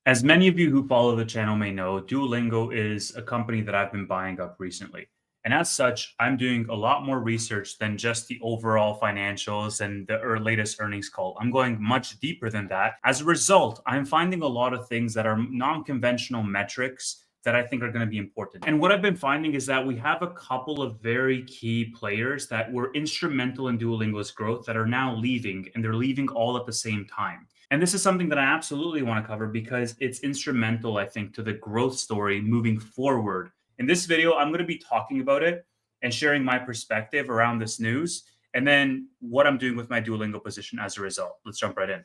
As many of you who follow the channel may know, Duolingo is a company that I've been buying up recently. And as such, I'm doing a lot more research than just the overall financials and the latest earnings call. I'm going much deeper than that. As a result, I'm finding a lot of things that are non conventional metrics that I think are going to be important. And what I've been finding is that we have a couple of very key players that were instrumental in Duolingo's growth that are now leaving, and they're leaving all at the same time. And this is something that I absolutely want to cover because it's instrumental, I think, to the growth story moving forward. In this video, I'm going to be talking about it and sharing my perspective around this news and then what I'm doing with my Duolingo position as a result. Let's jump right in.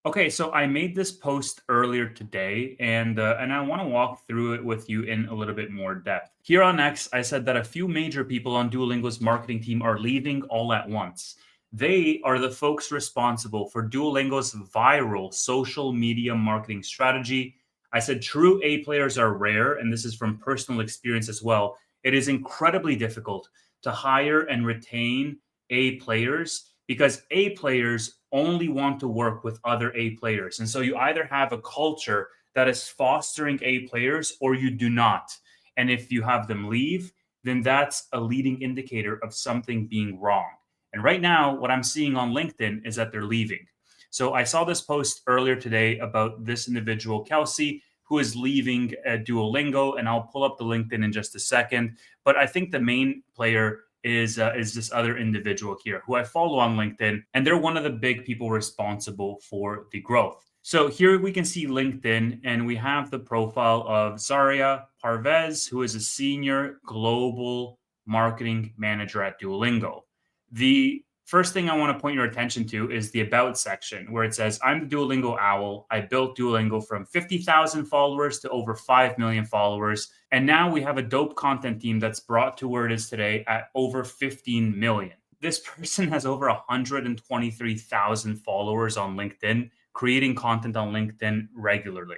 Okay, so I made this post earlier today, and I want to walk through it with you in a little bit more depth. Here on X, I said that a few major people on Duolingo's marketing team are leaving all at once. They are the folks responsible for Duolingo's viral social media marketing strategy. I said true A players are rare, and this is from personal experience as well. It is incredibly difficult to hire and retain A players because A players only want to work with other A players. And so you either have a culture that is fostering A players or you do not. And if you have them leave, then that's a leading indicator of something being wrong. And right now, what I'm seeing on LinkedIn is that they're leaving. So I saw this post earlier today about this individual, Kelsey, who is leaving Duolingo, and I'll pull up the LinkedIn in just a second. But I think the main player is this other individual here who I follow on LinkedIn, and they're one of the big people responsible for the growth. So here we can see LinkedIn, and we have the profile of Zaria Parvez, who is a senior global marketing manager at Duolingo. The first thing I want to point your attention to is the About section, where it says, I'm the Duolingo Owl. I built Duolingo from 50,000 followers to over 5 million followers. And now we have a dope content team that's brought to where it is today at over 15 million. This person has over 123,000 followers on LinkedIn, creating content on LinkedIn regularly.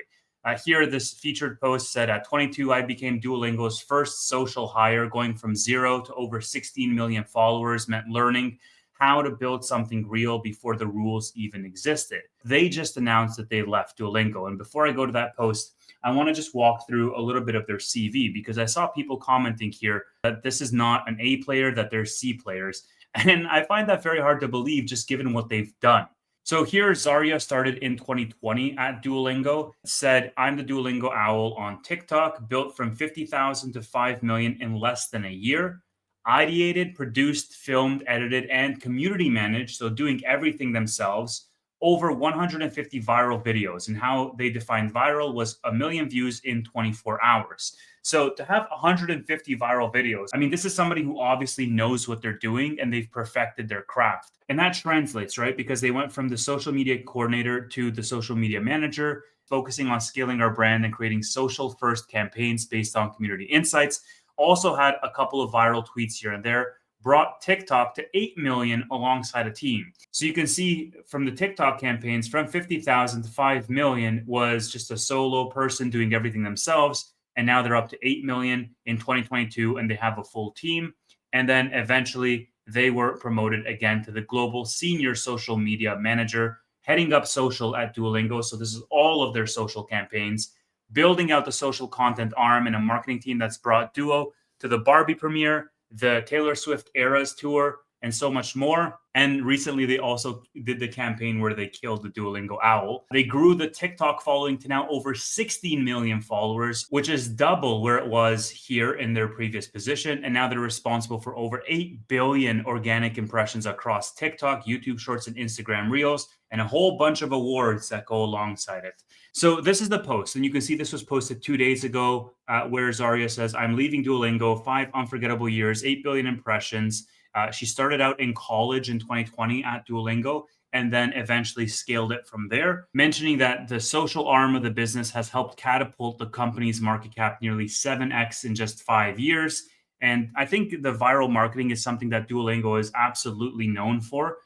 Here, this featured post said, at 22, I became Duolingo's first social hire, going from 0 to over 16 million followers meant learning how to build something real before the rules even existed. They just announced that they left Duolingo. And before I go to that post, I want to just walk through a little bit of their CV because I saw people commenting here that this is not an A player, that they're C players. And I find that very hard to believe just given what they've done. So here, Zaria started in 2020 at Duolingo, said, I'm the Duolingo Owl on TikTok, built from 50,000 to 5 million in less than a year. Ideated, produced, filmed, edited, and community managed, so doing everything themselves, over 150 viral videos. And how they defined viral was 1 million views in 24 hours. So to have 150 viral videos, I mean, this is somebody who obviously knows what they're doing and they've perfected their craft. And that translates, right? Because they went from the social media coordinator to the social media manager, focusing on scaling our brand and creating social first campaigns based on community insights. Also had a couple of viral tweets here and there, brought TikTok to 8 million alongside a team. So you can see from the TikTok campaigns, from 50,000 to 5 million was just a solo person doing everything themselves. And now they're up to 8 million in 2022, and they have a full team. And then eventually they were promoted again to the global senior social media manager, heading up social at Duolingo. So this is all of their social campaigns, building out the social content arm and a marketing team that's brought Duo to the Barbie premiere, the Taylor Swift Eras tour, and so much more. And recently, they also did the campaign where they killed the Duolingo Owl. They grew the TikTok following to now over 16 million followers, which is double where it was here in their previous position. And now they're responsible for over 8 billion organic impressions across TikTok, YouTube Shorts, and Instagram Reels, and a whole bunch of awards that go alongside it. So this is the post, and you can see this was posted 2 days ago, where Zaria says, I'm leaving Duolingo, 5 unforgettable years, 8 billion impressions. She started out in college in 2020 at Duolingo and then eventually scaled it from there, mentioning that the social arm of the business has helped catapult the company's market cap nearly 7x in just 5 years. And I think the viral marketing is something that Duolingo is absolutely known for.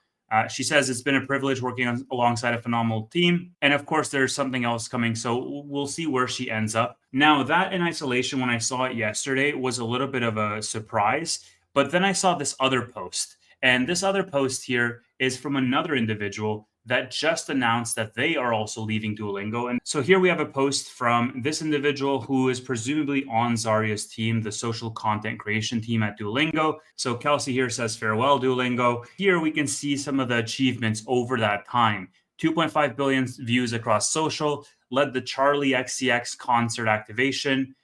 She says it's been a privilege working alongside a phenomenal team. And of course, there's something else coming. So we'll see where she ends up. Now, that in isolation, when I saw it yesterday, was a little bit of a surprise. But then I saw this other post. And this other post here is from another individual, that just announced that they are also leaving Duolingo. And so here we have a post from this individual who is presumably on Zaria's team, the social content creation team at Duolingo. So Kelsey here says, farewell, Duolingo. Here we can see some of the achievements over that time. 2.5 billion views across social, led the Charlie XCX concert activation,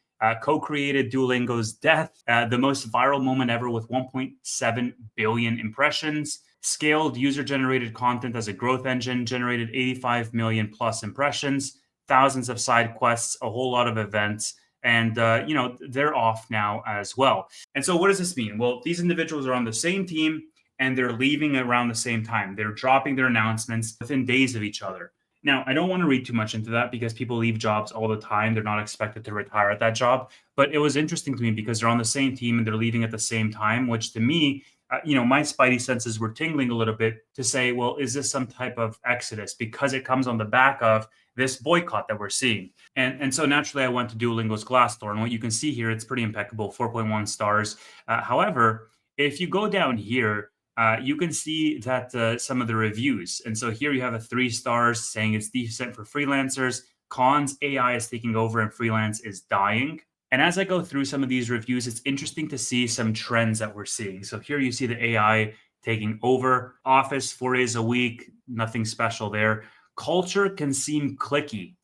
co-created Duolingo's death, the most viral moment ever with 1.7 billion impressions, scaled user-generated content as a growth engine, generated 85 million plus impressions, thousands of side quests, a whole lot of events, and they're off now as well. And so what does this mean? Well, these individuals are on the same team and they're leaving around the same time. They're dropping their announcements within days of each other. Now, I don't want to read too much into that because people leave jobs all the time. They're not expected to retire at that job. But it was interesting to me because they're on the same team and they're leaving at the same time, which to me, my spidey senses were tingling a little bit to say, well, is this some type of exodus? Because it comes on the back of this boycott that we're seeing. And so naturally, I went to Duolingo's Glassdoor. And what you can see here, it's pretty impeccable, 4.1 stars. However, if you go down here, you can see that some of the reviews. And so here you have a 3 stars saying it's decent for freelancers. Cons, AI is taking over and freelance is dying. And as I go through some of these reviews, it's interesting to see some trends that we're seeing. So here you see the AI taking over. Office 4 days a week, nothing special there. Culture can seem clicky,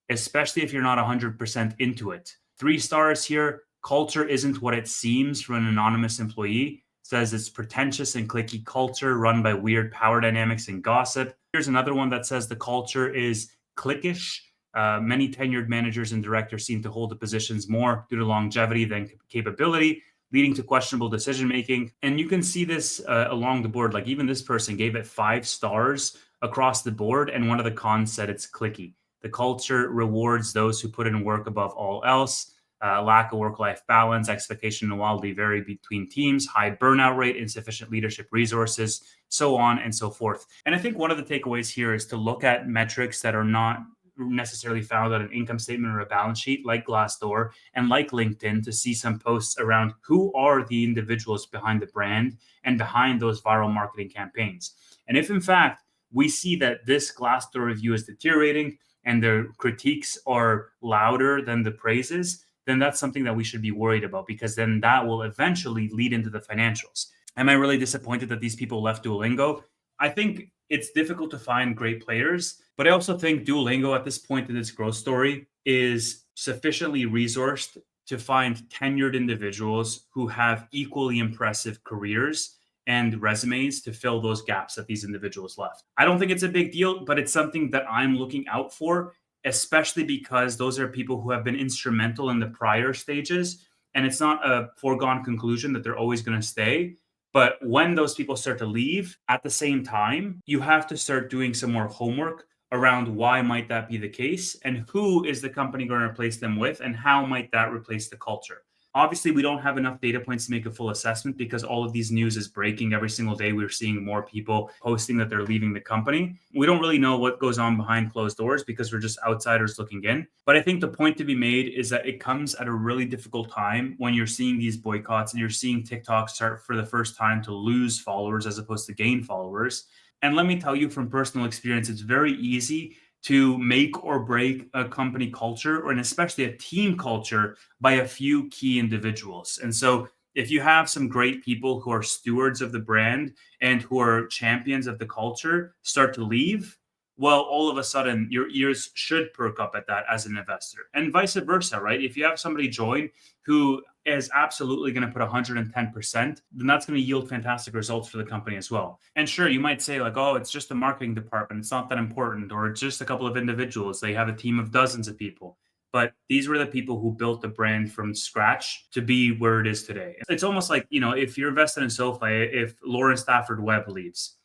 especially if you're not 100% into it. 3 stars here. Culture isn't what it seems from an anonymous employee. Says it's pretentious and clicky culture run by weird power dynamics and gossip. Here's another one that says the culture is cliquish. Many tenured managers and directors seem to hold the positions more due to longevity than capability, leading to questionable decision making. And you can see this along the board. Like even this person gave it 5 stars across the board. And one of the cons said it's clicky. The culture rewards those who put in work above all else. Lack of work-life balance, expectation to wildly vary between teams, high burnout rate, insufficient leadership resources, so on and so forth. And I think one of the takeaways here is to look at metrics that are not necessarily found on an income statement or a balance sheet like Glassdoor and like LinkedIn to see some posts around who are the individuals behind the brand and behind those viral marketing campaigns. And if in fact we see that this Glassdoor review is deteriorating and the critiques are louder than the praises, then that's something that we should be worried about because then that will eventually lead into the financials. Am I really disappointed that these people left Duolingo? I think it's difficult to find great players, but I also think Duolingo at this point in its growth story is sufficiently resourced to find tenured individuals who have equally impressive careers and resumes to fill those gaps that these individuals left. I don't think it's a big deal, but it's something that I'm looking out for, especially because those are people who have been instrumental in the prior stages. And it's not a foregone conclusion that they're always going to stay. But when those people start to leave at the same time, you have to start doing some more homework around why might that be the case and who is the company going to replace them with and how might that replace the culture. Obviously, we don't have enough data points to make a full assessment because all of these news is breaking every single day. We're seeing more people posting that they're leaving the company. We don't really know what goes on behind closed doors because we're just outsiders looking in. But I think the point to be made is that it comes at a really difficult time when you're seeing these boycotts and you're seeing TikTok start for the first time to lose followers as opposed to gain followers. And let me tell you from personal experience, it's very easy to make or break a company culture, or and especially a team culture, by a few key individuals. And so if you have some great people who are stewards of the brand and who are champions of the culture start to leave, well, all of a sudden your ears should perk up at that as an investor, and vice versa, right? If you have somebody join who is absolutely going to put 110%, then that's going to yield fantastic results for the company as well. And sure, you might say like, oh, it's just a marketing department. It's not that important, or it's just a couple of individuals. They have a team of dozens of people. But these were the people who built the brand from scratch to be where it is today. It's almost like, if you're invested in SoFi, if Lauren Stafford Webb leaves,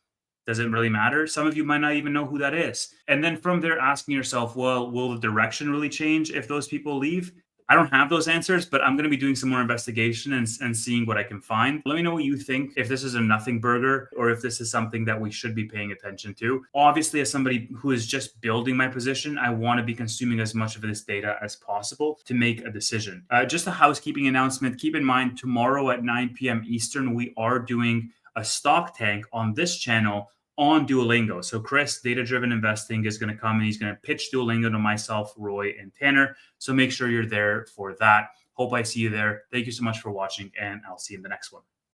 does it really matter? Some of you might not even know who that is. And then from there, asking yourself, well, will the direction really change if those people leave? I don't have those answers, but I'm going to be doing some more investigation and seeing what I can find. Let me know what you think, if this is a nothing burger or if this is something that we should be paying attention to. Obviously, as somebody who is just building my position, I want to be consuming as much of this data as possible to make a decision. Just a housekeeping announcement. Keep in mind, tomorrow at 9 p.m. Eastern, we are doing a stock tank on this channel on Duolingo. So Chris, Data Driven Investing, is going to come and he's going to pitch Duolingo to myself, Roy, and Tanner. So make sure you're there for that. Hope I see you there. Thank you so much for watching, and I'll see you in the next one.